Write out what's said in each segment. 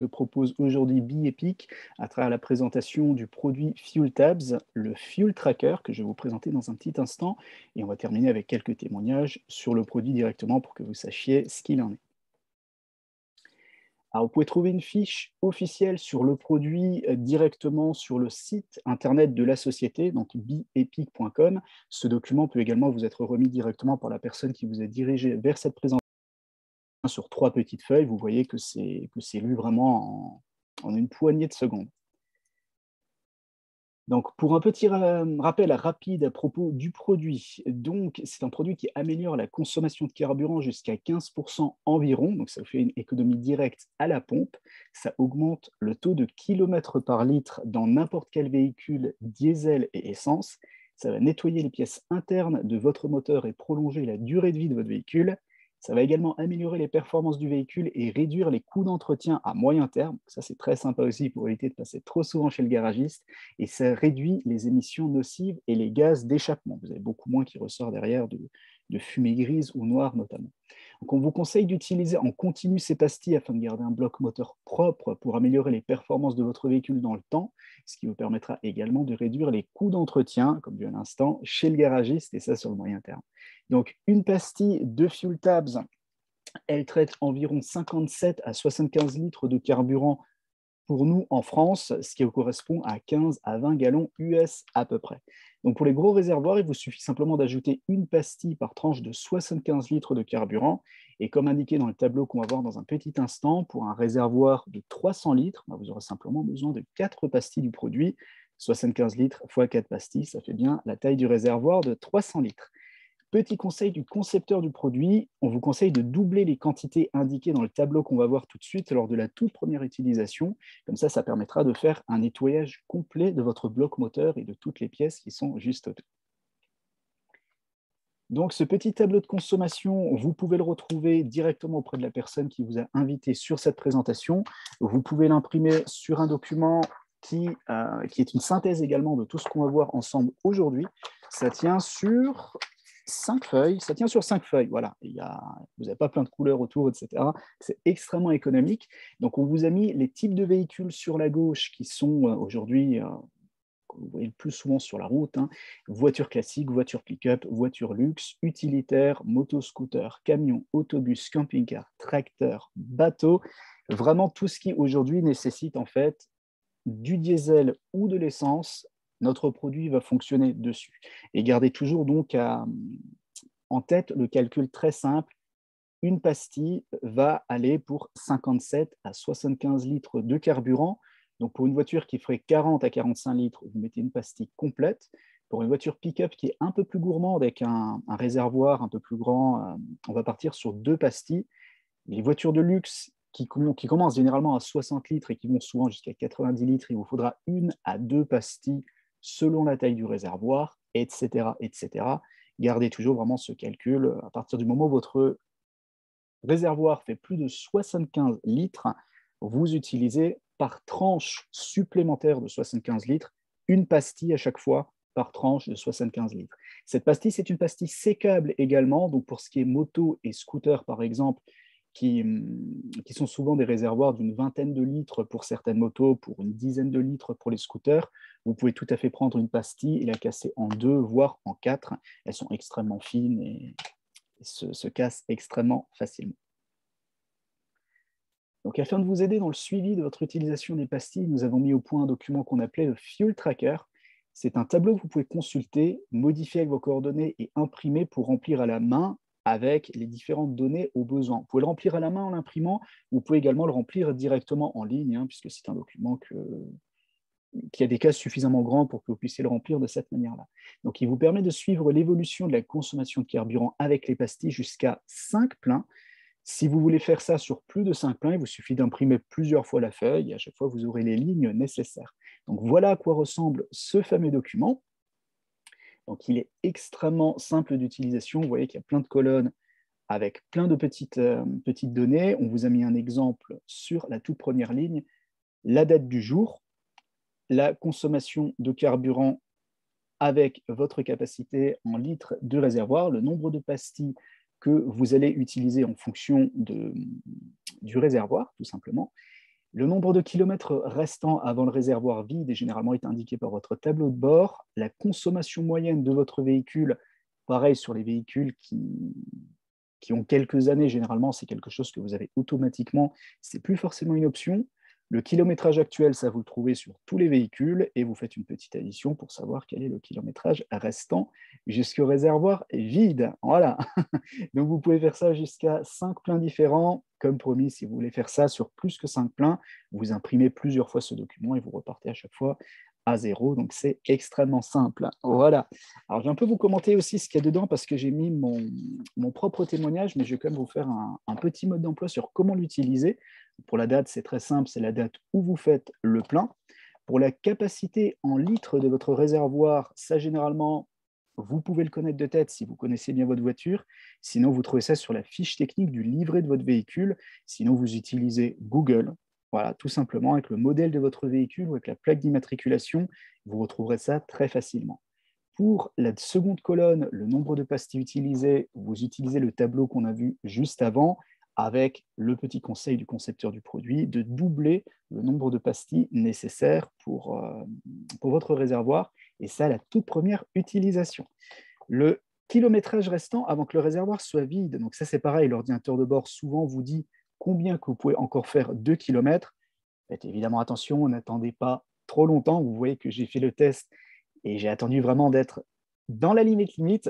propose aujourd'hui BeEpic à travers la présentation du produit Fuel Tabs, le Fuel Tracker que je vais vous présenter dans un petit instant. Et on va terminer avec quelques témoignages sur le produit directement pour que vous sachiez ce qu'il en est. Alors, vous pouvez trouver une fiche officielle sur le produit directement sur le site internet de la société, donc beepic.com. Ce document peut également vous être remis directement par la personne qui vous a dirigé vers cette présentation sur 3 petites feuilles. Vous voyez que c'est lu vraiment en une poignée de secondes. Donc, pour un petit rappel rapide à propos du produit, donc c'est un produit qui améliore la consommation de carburant jusqu'à 15 environ, donc ça vous fait une économie directe à la pompe. Ça augmente le taux de kilomètres par litre dans n'importe quel véhicule diesel et essence. Ça va nettoyer les pièces internes de votre moteur et prolonger la durée de vie de votre véhicule. Ça va également améliorer les performances du véhicule et réduire les coûts d'entretien à moyen terme. Ça, c'est très sympa aussi pour éviter de passer trop souvent chez le garagiste. Et ça réduit les émissions nocives et les gaz d'échappement. Vous avez beaucoup moins qui ressort derrière de fumée grise ou noire notamment. Donc on vous conseille d'utiliser en continu ces pastilles afin de garder un bloc moteur propre pour améliorer les performances de votre véhicule dans le temps, ce qui vous permettra également de réduire les coûts d'entretien, comme vu à l'instant, chez le garagiste, et ça sur le moyen terme. Donc une pastille de Fuel Tabs, elle traite environ 57 à 75 litres de carburant pour nous en France, ce qui correspond à 15 à 20 gallons US à peu près. Donc pour les gros réservoirs, il vous suffit simplement d'ajouter une pastille par tranche de 75 litres de carburant. Et comme indiqué dans le tableau qu'on va voir dans un petit instant, pour un réservoir de 300 litres, vous aurez simplement besoin de 4 pastilles du produit. 75 litres fois 4 pastilles, ça fait bien la taille du réservoir de 300 litres. Petit conseil du concepteur du produit, on vous conseille de doubler les quantités indiquées dans le tableau qu'on va voir tout de suite lors de la toute première utilisation. Comme ça permettra de faire un nettoyage complet de votre bloc moteur et de toutes les pièces qui sont juste autour. Donc ce petit tableau de consommation, vous pouvez le retrouver directement auprès de la personne qui vous a invité sur cette présentation. Vous pouvez l'imprimer sur un document qui est une synthèse également de tout ce qu'on va voir ensemble aujourd'hui. Ça tient sur 5 feuilles, voilà. Vous n'avez pas plein de couleurs autour, etc. C'est extrêmement économique. Donc, on vous a mis les types de véhicules sur la gauche qui sont aujourd'hui, que vous voyez le plus souvent sur la route, hein. Voiture classique, voiture pick-up, voiture luxe, utilitaire, moto-scooter, camion, autobus, camping-car, tracteur, bateau. Vraiment tout ce qui aujourd'hui nécessite en fait du diesel ou de l'essence, notre produit va fonctionner dessus. Et gardez toujours donc en tête le calcul très simple. Une pastille va aller pour 57 à 75 litres de carburant. Donc pour une voiture qui ferait 40 à 45 litres, vous mettez une pastille complète. Pour une voiture pick-up qui est un peu plus gourmande, avec un réservoir un peu plus grand, on va partir sur 2 pastilles. Les voitures de luxe qui commencent généralement à 60 litres et qui vont souvent jusqu'à 90 litres, il vous faudra 1 à 2 pastilles selon la taille du réservoir, etc., etc. Gardez toujours vraiment ce calcul. À partir du moment où votre réservoir fait plus de 75 litres, vous utilisez par tranche supplémentaire de 75 litres une pastille à chaque fois par tranche de 75 litres. Cette pastille, c'est une pastille sécable également, donc pour ce qui est moto et scooter par exemple, qui sont souvent des réservoirs d'une vingtaine de litres pour certaines motos, pour une dizaine de litres pour les scooters. Vous pouvez tout à fait prendre une pastille et la casser en 2, voire en 4. Elles sont extrêmement fines et se cassent extrêmement facilement. Donc, afin de vous aider dans le suivi de votre utilisation des pastilles, nous avons mis au point un document qu'on appelait le Fuel Tracker. C'est un tableau que vous pouvez consulter, modifier avec vos coordonnées et imprimer pour remplir à la main avec les différentes données au besoin. Vous pouvez le remplir à la main en l'imprimant, vous pouvez également le remplir directement en ligne, puisque c'est un document qui a des cases suffisamment grands pour que vous puissiez le remplir de cette manière-là. Donc, il vous permet de suivre l'évolution de la consommation de carburant avec les pastilles jusqu'à 5 pleins. Si vous voulez faire ça sur plus de 5 pleins, il vous suffit d'imprimer plusieurs fois la feuille et à chaque fois, vous aurez les lignes nécessaires. Donc, voilà à quoi ressemble ce fameux document. Donc, il est extrêmement simple d'utilisation. Vous voyez qu'il y a plein de colonnes avec plein de petites données. On vous a mis un exemple sur la toute première ligne, la date du jour, la consommation de carburant avec votre capacité en litres de réservoir, le nombre de pastilles que vous allez utiliser en fonction du réservoir, tout simplement. Le nombre de kilomètres restant avant le réservoir vide est généralement est indiqué par votre tableau de bord. La consommation moyenne de votre véhicule, pareil sur les véhicules qui ont quelques années, généralement, c'est quelque chose que vous avez automatiquement. Ce n'est plus forcément une option. Le kilométrage actuel, ça vous le trouvez sur tous les véhicules et vous faites une petite addition pour savoir quel est le kilométrage restant jusqu'au réservoir vide. Voilà. Donc, vous pouvez faire ça jusqu'à 5 pleins différents. Comme promis, si vous voulez faire ça sur plus que 5 pleins, vous imprimez plusieurs fois ce document et vous repartez à chaque fois à zéro. Donc, c'est extrêmement simple. Voilà. Alors, je vais un peu vous commenter aussi ce qu'il y a dedans parce que j'ai mis mon propre témoignage, mais je vais quand même vous faire un petit mode d'emploi sur comment l'utiliser. Pour la date, c'est très simple, c'est la date où vous faites le plein. Pour la capacité en litres de votre réservoir, ça, généralement, vous pouvez le connaître de tête si vous connaissez bien votre voiture. Sinon, vous trouvez ça sur la fiche technique du livret de votre véhicule. Sinon, vous utilisez Google. Voilà, tout simplement, avec le modèle de votre véhicule ou avec la plaque d'immatriculation, vous retrouverez ça très facilement. Pour la seconde colonne, le nombre de pastilles utilisées, vous utilisez le tableau qu'on a vu juste avant, avec le petit conseil du concepteur du produit de doubler le nombre de pastilles nécessaires pour votre réservoir, et ça, la toute première utilisation. Le kilométrage restant avant que le réservoir soit vide, donc ça c'est pareil, l'ordinateur de bord souvent vous dit combien que vous pouvez encore faire 2 km. Faites évidemment attention, n'attendez pas trop longtemps, vous voyez que j'ai fait le test et j'ai attendu vraiment d'être dans la limite,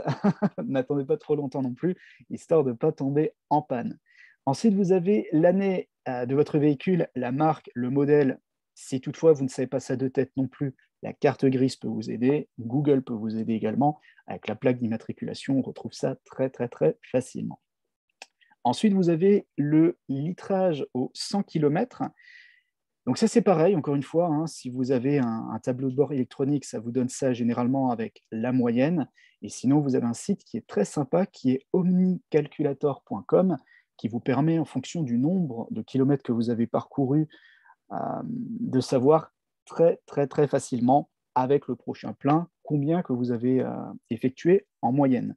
n'attendez pas trop longtemps non plus, histoire de ne pas tomber en panne. Ensuite, vous avez l'année de votre véhicule, la marque, le modèle. Si toutefois vous ne savez pas ça de tête non plus, la carte grise peut vous aider, Google peut vous aider également. Avec la plaque d'immatriculation, on retrouve ça très, très, très facilement. Ensuite, vous avez le litrage au 100 km. Donc ça, c'est pareil, encore une fois, hein, si vous avez un tableau de bord électronique, ça vous donne ça généralement avec la moyenne. Et sinon, vous avez un site qui est très sympa, qui est omnicalculator.com, qui vous permet, en fonction du nombre de kilomètres que vous avez parcouru, de savoir très, très, très facilement, avec le prochain plein, combien que vous avez effectué en moyenne.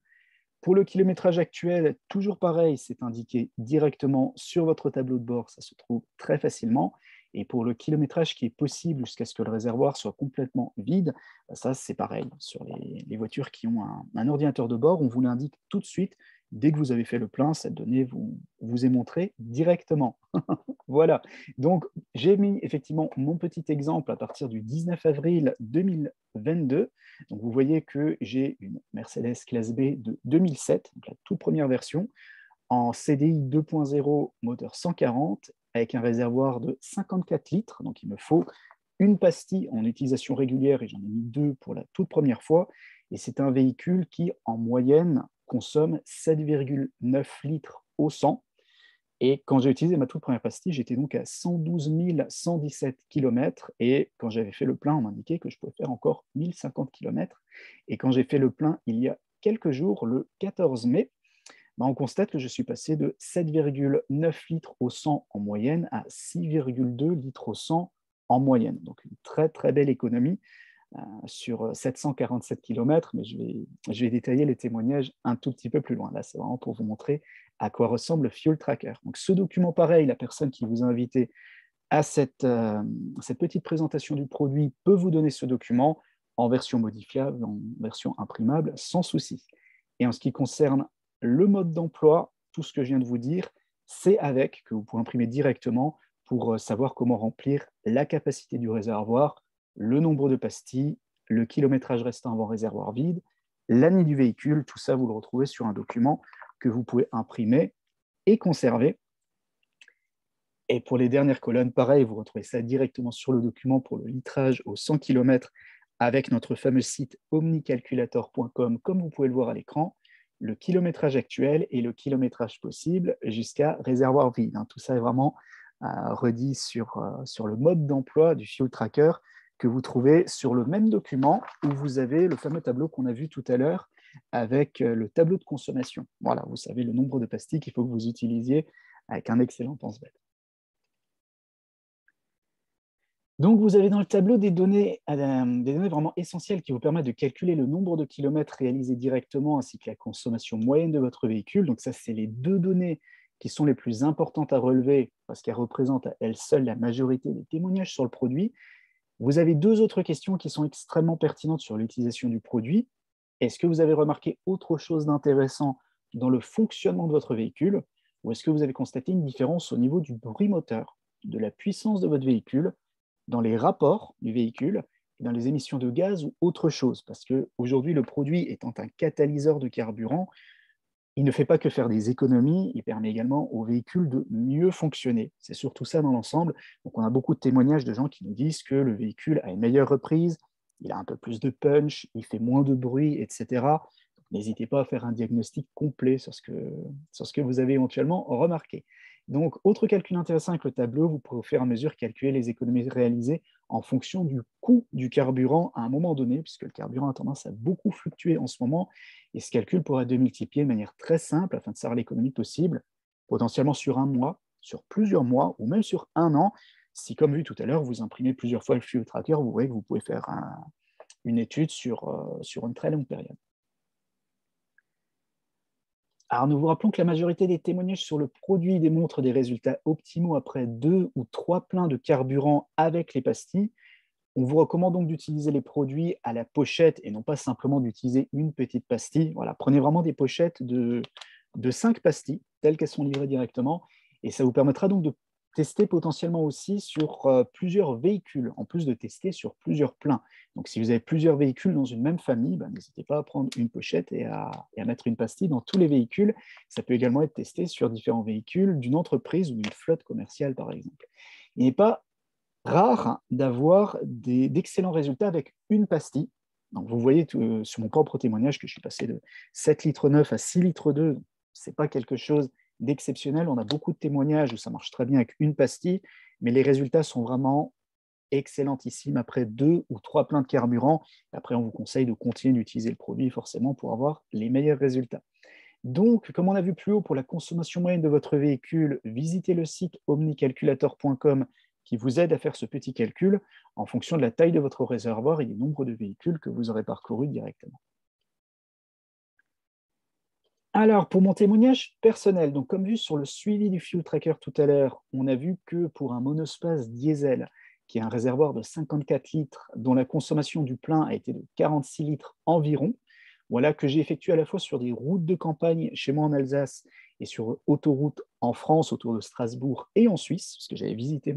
Pour le kilométrage actuel, toujours pareil, c'est indiqué directement sur votre tableau de bord, ça se trouve très facilement. Et pour le kilométrage qui est possible jusqu'à ce que le réservoir soit complètement vide, ça c'est pareil. Sur les voitures qui ont un ordinateur de bord, on vous l'indique tout de suite. Dès que vous avez fait le plein, cette donnée vous est montrée directement. Voilà. Donc, j'ai mis effectivement mon petit exemple à partir du 19 avril 2022. Donc, vous voyez que j'ai une Mercedes classe B de 2007, donc la toute première version, en CDI 2.0 moteur 140 avec un réservoir de 54 litres. Donc, il me faut une pastille en utilisation régulière et j'en ai mis 2 pour la toute première fois. Et c'est un véhicule qui, en moyenne, consomme 7,9 litres au 100. Et quand j'ai utilisé ma toute première pastille, j'étais donc à 112 117 km. Et quand j'avais fait le plein, on m'indiquait que je pouvais faire encore 1050 km. Et quand j'ai fait le plein il y a quelques jours, le 14 mai, on constate que je suis passé de 7,9 litres au 100 en moyenne à 6,2 litres au 100 en moyenne. Donc une très très belle économie sur 747 km, mais je vais détailler les témoignages un tout petit peu plus loin. Là, c'est vraiment pour vous montrer à quoi ressemble le Fuel Tracker. Donc ce document, pareil, la personne qui vous a invité à cette petite présentation du produit peut vous donner ce document en version modifiable, en version imprimable, sans souci. Et en ce qui concerne le mode d'emploi, tout ce que je viens de vous dire, c'est avec que vous pouvez imprimer directement pour savoir comment remplir la capacité du réservoir, le nombre de pastilles, le kilométrage restant avant réservoir vide, l'année du véhicule, tout ça, vous le retrouvez sur un document que vous pouvez imprimer et conserver. Et pour les dernières colonnes, pareil, vous retrouvez ça directement sur le document pour le litrage au 100 km avec notre fameux site omnicalculator.com, comme vous pouvez le voir à l'écran, le kilométrage actuel et le kilométrage possible jusqu'à réservoir vide. Tout ça est vraiment redit sur le mode d'emploi du Fuel Tracker que vous trouvez sur le même document où vous avez le fameux tableau qu'on a vu tout à l'heure avec le tableau de consommation. Voilà, vous savez le nombre de pastilles qu'il faut que vous utilisiez avec un excellent pense-bête. Donc, vous avez dans le tableau des données vraiment essentielles qui vous permettent de calculer le nombre de kilomètres réalisés directement ainsi que la consommation moyenne de votre véhicule. Donc, ça, c'est les deux données qui sont les plus importantes à relever, parce qu'elles représentent à elles seules la majorité des témoignages sur le produit, vous avez deux autres questions qui sont extrêmement pertinentes sur l'utilisation du produit. Est-ce que vous avez remarqué autre chose d'intéressant dans le fonctionnement de votre véhicule, ou est-ce que vous avez constaté une différence au niveau du bruit moteur, de la puissance de votre véhicule, dans les rapports du véhicule, et dans les émissions de gaz ou autre chose? Parce qu'aujourd'hui, le produit étant un catalyseur de carburant, il ne fait pas que faire des économies, il permet également au véhicule de mieux fonctionner. C'est surtout ça dans l'ensemble. Donc, on a beaucoup de témoignages de gens qui nous disent que le véhicule a une meilleure reprise, il a un peu plus de punch, il fait moins de bruit, etc. N'hésitez pas à faire un diagnostic complet sur ce que vous avez éventuellement remarqué. Donc, autre calcul intéressant avec le tableau, vous pouvez au fur et à mesure calculer les économies réalisées en fonction du coût du carburant à un moment donné, puisque le carburant a tendance à beaucoup fluctuer en ce moment, et ce calcul pourrait être multiplié de manière très simple afin de savoir l'économie possible, potentiellement sur un mois, sur plusieurs mois, ou même sur un an. Si, comme vu tout à l'heure, vous imprimez plusieurs fois le fuel tracker, vous voyez que vous pouvez faire une étude sur une très longue période. Alors, nous vous rappelons que la majorité des témoignages sur le produit démontrent des résultats optimaux après 2 ou 3 pleins de carburant avec les pastilles. On vous recommande donc d'utiliser les produits à la pochette et non pas simplement d'utiliser une petite pastille. Voilà, prenez vraiment des pochettes de 5 pastilles, telles qu'elles sont livrées directement, et ça vous permettra donc de tester potentiellement aussi sur plusieurs véhicules, en plus de tester sur plusieurs pleins. Donc, si vous avez plusieurs véhicules dans une même famille, n'hésitez pas à prendre une pochette et à mettre une pastille dans tous les véhicules. Ça peut également être testé sur différents véhicules d'une entreprise ou d'une flotte commerciale, par exemple. Il n'est pas rare d'avoir d'excellents résultats avec une pastille. Donc, vous voyez sur mon propre témoignage que je suis passé de 7,9 litres à 6,2 litres. Ce n'est pas quelque chose d'exceptionnel. On a beaucoup de témoignages où ça marche très bien avec une pastille, mais les résultats sont vraiment excellentissimes après 2 ou 3 pleins de carburant. Après, on vous conseille de continuer d'utiliser le produit forcément pour avoir les meilleurs résultats. Donc, comme on a vu plus haut, pour la consommation moyenne de votre véhicule, visitez le site omnicalculator.com qui vous aide à faire ce petit calcul en fonction de la taille de votre réservoir et du nombre de véhicules que vous aurez parcourus directement. Alors, pour mon témoignage personnel, donc comme vu sur le suivi du fuel tracker tout à l'heure, on a vu que pour un monospace diesel, qui est un réservoir de 54 litres, dont la consommation du plein a été de 46 litres environ, voilà, que j'ai effectué à la fois sur des routes de campagne chez moi en Alsace et sur autoroute en France, autour de Strasbourg et en Suisse, parce que j'avais visité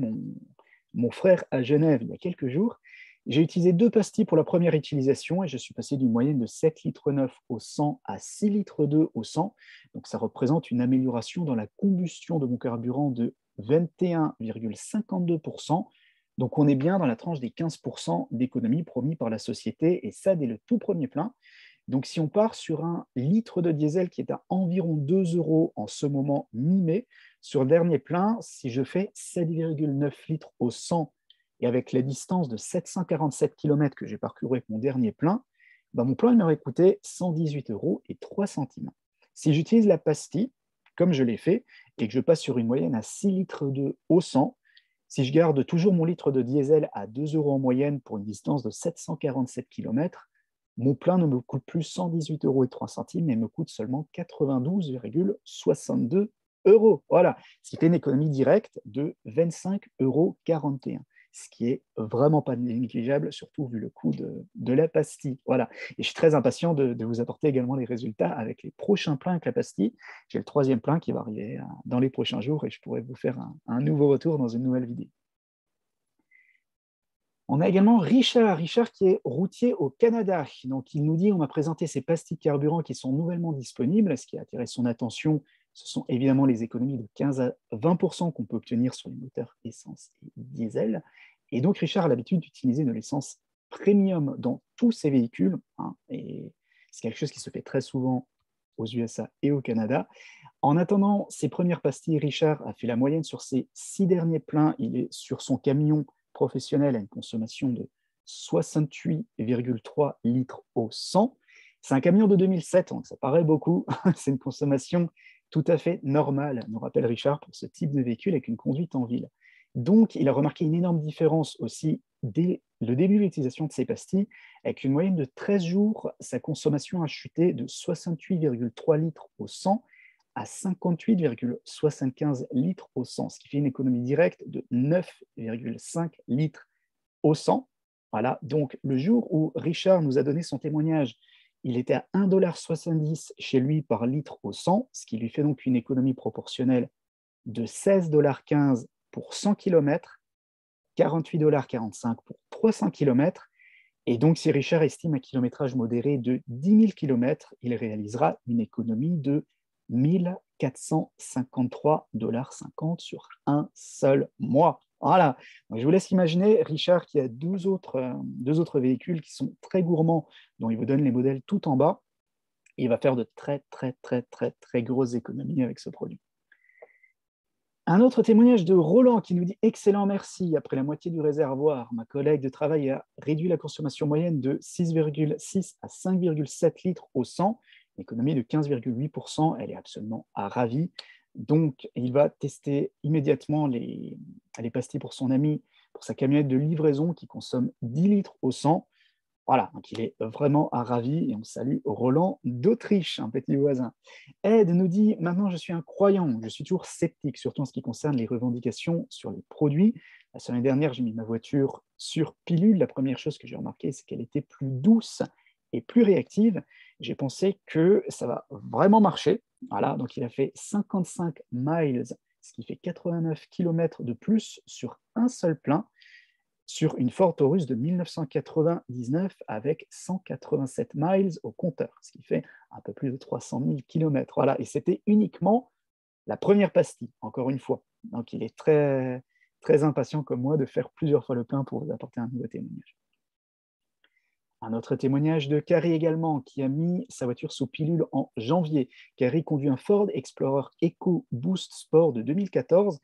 mon frère à Genève il y a quelques jours. J'ai utilisé 2 pastilles pour la première utilisation et je suis passé d'une moyenne de 7,9 litres au 100 à 6,2 litres au 100. Donc ça représente une amélioration dans la combustion de mon carburant de 21,52%. Donc on est bien dans la tranche des 15% d'économie promis par la société, et ça dès le tout premier plein. Donc si on part sur un litre de diesel qui est à environ 2 € en ce moment mi-mai, sur le dernier plein, si je fais 7,9 litres au 100 et avec la distance de 747 km que j'ai parcouru avec mon dernier plein, mon plein m'aurait coûté 118,03 €. Si j'utilise la pastille, comme je l'ai fait, et que je passe sur une moyenne à 6,2 litres au 100, si je garde toujours mon litre de diesel à 2 € en moyenne pour une distance de 747 km, mon plein ne me coûte plus 118,03 €, mais me coûte seulement 92,62 €. Voilà, ce qui fait une économie directe de 25,41 €, ce qui est vraiment pas négligeable, surtout vu le coût de la pastille. Voilà, et je suis très impatient de vous apporter également les résultats avec les prochains pleins avec la pastille. J'ai le 3e plein qui va arriver dans les prochains jours et je pourrai vous faire un nouveau retour dans une nouvelle vidéo. On a également Richard qui est routier au Canada. Donc, il nous dit, on m'a présenté ces pastilles de carburant qui sont nouvellement disponibles. Ce qui a attiré son attention, ce sont évidemment les économies de 15 à 20% qu'on peut obtenir sur les moteurs essence et diesel. Et donc, Richard a l'habitude d'utiliser de l'essence premium dans tous ses véhicules, et c'est quelque chose qui se fait très souvent aux USA et au Canada. En attendant ses premières pastilles, Richard a fait la moyenne sur ses 6 derniers pleins. Il est sur son camion professionnel à une consommation de 68,3 litres au 100. C'est un camion de 2007, donc ça paraît beaucoup. C'est une consommation tout à fait normale, nous rappelle Richard, pour ce type de véhicule avec une conduite en ville. Donc, il a remarqué une énorme différence aussi dès le début de l'utilisation de ces pastilles. Avec une moyenne de 13 jours, sa consommation a chuté de 68,3 litres au 100 à 58,75 litres au 100, ce qui fait une économie directe de 9,5 litres au 100. Voilà, donc le jour où Richard nous a donné son témoignage, il était à 1,70 $ chez lui par litre au 100, ce qui lui fait donc une économie proportionnelle de 16,15 $ pour 100 km, 48,45 $ pour 300 km. Et donc, si Richard estime un kilométrage modéré de 10 000 km, il réalisera une économie de 1 453,50 $ sur un seul mois. Voilà. Donc, je vous laisse imaginer Richard qui a deux autres véhicules qui sont très gourmands, dont il vous donne les modèles tout en bas. Il va faire de très, très, très, très, très grosses économies avec ce produit. Un autre témoignage de Roland qui nous dit « Excellent, merci. Après la moitié du réservoir, ma collègue de travail a réduit la consommation moyenne de 6,6 à 5,7 litres au 100, une économie de 15,8 %. Elle est absolument ravie. Donc, il va tester immédiatement les pastilles pour son ami, pour sa camionnette de livraison qui consomme 10 litres au 100. Voilà, donc il est vraiment ravi et on salue Roland d'Autriche, un petit voisin. Ed nous dit « Maintenant, je suis un croyant, je suis toujours sceptique, surtout en ce qui concerne les revendications sur les produits. La semaine dernière, j'ai mis ma voiture sur pilule. La première chose que j'ai remarqué, c'est qu'elle était plus douce et plus réactive. J'ai pensé que ça va vraiment marcher. » Voilà, donc il a fait 55 miles, ce qui fait 89 km de plus sur un seul plein, sur une Ford Taurus de 1999 avec 187 miles au compteur, ce qui fait un peu plus de 300 000 km. Voilà, et c'était uniquement la première pastille, encore une fois. Donc il est très, très impatient comme moi de faire plusieurs fois le plein pour vous apporter un nouveau témoignage. Un autre témoignage de Carrie également, qui a mis sa voiture sous pilule en janvier. Carrie conduit un Ford Explorer Eco Boost Sport de 2014.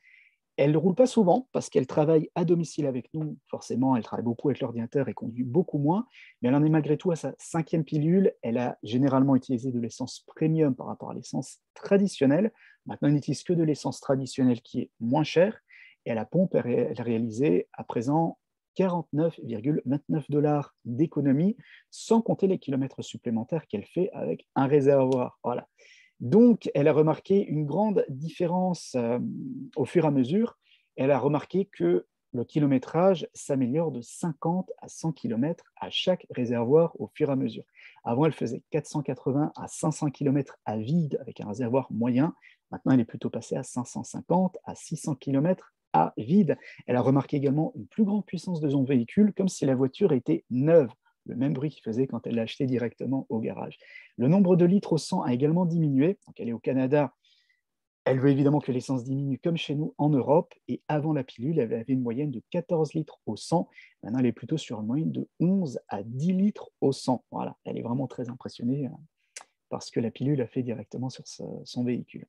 Elle ne roule pas souvent parce qu'elle travaille à domicile avec nous. Forcément, elle travaille beaucoup avec l'ordinateur et conduit beaucoup moins. Mais elle en est malgré tout à sa 5e pilule. Elle a généralement utilisé de l'essence premium par rapport à l'essence traditionnelle. Maintenant, elle n'utilise que de l'essence traditionnelle qui est moins chère. Et à la pompe, elle a réalisé à présent 49,29 $ d'économie, sans compter les kilomètres supplémentaires qu'elle fait avec un réservoir. Voilà. Donc, elle a remarqué une grande différence au fur et à mesure. Elle a remarqué que le kilométrage s'améliore de 50 à 100 km à chaque réservoir au fur et à mesure. Avant, elle faisait 480 à 500 km à vide avec un réservoir moyen. Maintenant, elle est plutôt passée à 550 à 600 km à vide. Elle a remarqué également une plus grande puissance de son véhicule, comme si la voiture était neuve, le même bruit qu'il faisait quand elle l'a acheté directement au garage. Le nombre de litres au 100 a également diminué. Donc elle est au Canada. Elle veut évidemment que l'essence diminue comme chez nous en Europe. Et avant la pilule, elle avait une moyenne de 14 litres au 100. Maintenant, elle est plutôt sur une moyenne de 11 à 10 litres au 100. Voilà, elle est vraiment très impressionnée par ce que la pilule a fait directement sur son véhicule.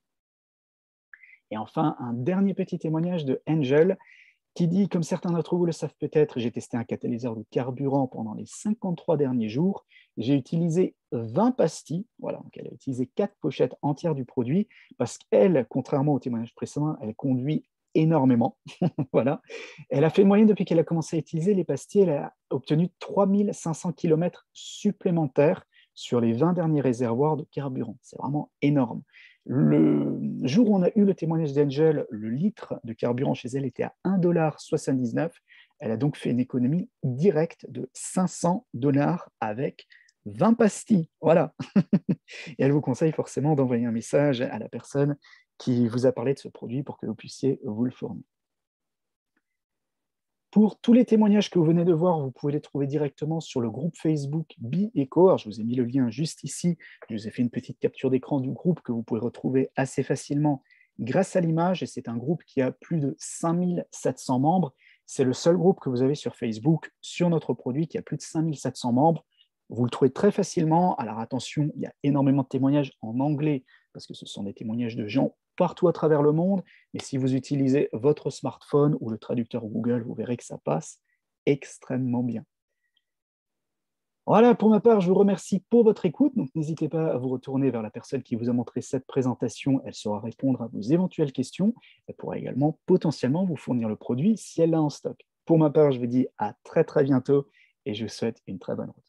Et enfin, un dernier petit témoignage de Angel qui dit, comme certains d'entre vous le savent peut-être, j'ai testé un catalyseur de carburant pendant les 53 derniers jours. J'ai utilisé 20 pastilles. Voilà, donc elle a utilisé 4 pochettes entières du produit parce qu'elle, contrairement au témoignage précédent, elle conduit énormément. Voilà. Elle a fait une moyenne depuis qu'elle a commencé à utiliser les pastilles. Elle a obtenu 3500 km supplémentaires sur les 20 derniers réservoirs de carburant. C'est vraiment énorme. Le jour où on a eu le témoignage d'Angel, le litre de carburant chez elle était à 1,79 $. Elle a donc fait une économie directe de 500 $ avec 20 pastilles. Voilà. Et elle vous conseille forcément d'envoyer un message à la personne qui vous a parlé de ce produit pour que vous puissiez vous le fournir. Pour tous les témoignages que vous venez de voir, vous pouvez les trouver directement sur le groupe Facebook BeEco. Alors, je vous ai mis le lien juste ici. Je vous ai fait une petite capture d'écran du groupe que vous pouvez retrouver assez facilement grâce à l'image. Et c'est un groupe qui a plus de 5700 membres. C'est le seul groupe que vous avez sur Facebook sur notre produit qui a plus de 5700 membres. Vous le trouvez très facilement. Alors attention, il y a énormément de témoignages en anglais parce que ce sont des témoignages de gens partout à travers le monde, mais si vous utilisez votre smartphone ou le traducteur Google, vous verrez que ça passe extrêmement bien. Voilà, pour ma part, je vous remercie pour votre écoute. Donc, n'hésitez pas à vous retourner vers la personne qui vous a montré cette présentation. Elle saura répondre à vos éventuelles questions. Elle pourra également potentiellement vous fournir le produit si elle l'a en stock. Pour ma part, je vous dis à très très bientôt et je vous souhaite une très bonne route.